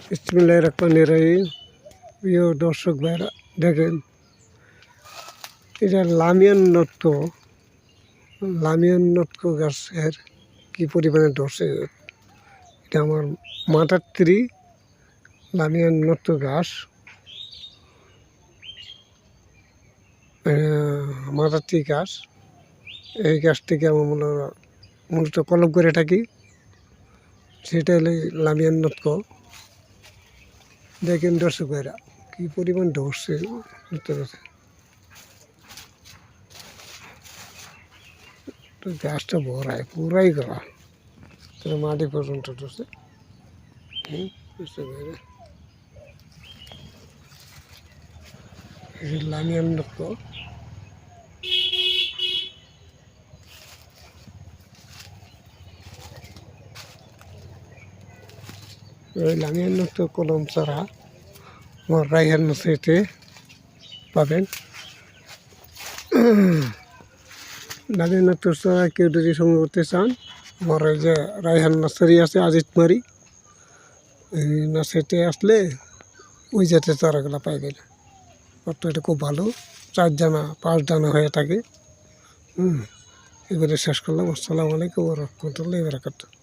বিসমিল্লাহির রহমানির রহিম। প্রিয় দর্শক ভাইরা, দেখেন এটা লামিয়ান নটকো গাছের কী পরিমাণে ধরছে। এটা আমার মাতাত্রি লামিয়ান নটকো গাছ, মাতাত্রি গাছ। এই গাছ থেকে আমার মূলত কলম করে থাকি, সেটা হলো লামিয়ান নটকো। দেখেন দর্শক ভাইরা কী পরিমাণ ধরছে, বুঝতে পারছে। গাছটা পুরাই করা, মাটি পর্যন্ত ধরছে। বুঝতে পারে লামিয়ান নটকো। ওই লামিয়ান নটকো কলম ছাড়া আমার রায়হান নার্সারিতে পাবেন। লামিয়ান নটকো ছাড়া কেউ যদি সংগ্রহ করতে চান, আমার এই যে রায়হান নার্সারি আছে আজিতমারি, এই নার্সারিতে আসলে ওই জাতের চারাগুলো পাইবেন। অর্থাৎ এটা খুব ভালো, 4 দানা 5 দানা হয়ে থাকে। এবারে শেষ করলাম। আসসালামু আলাইকুম ওয়া রাহমাতুল্লাহি ওয়া বারাকাতুহু।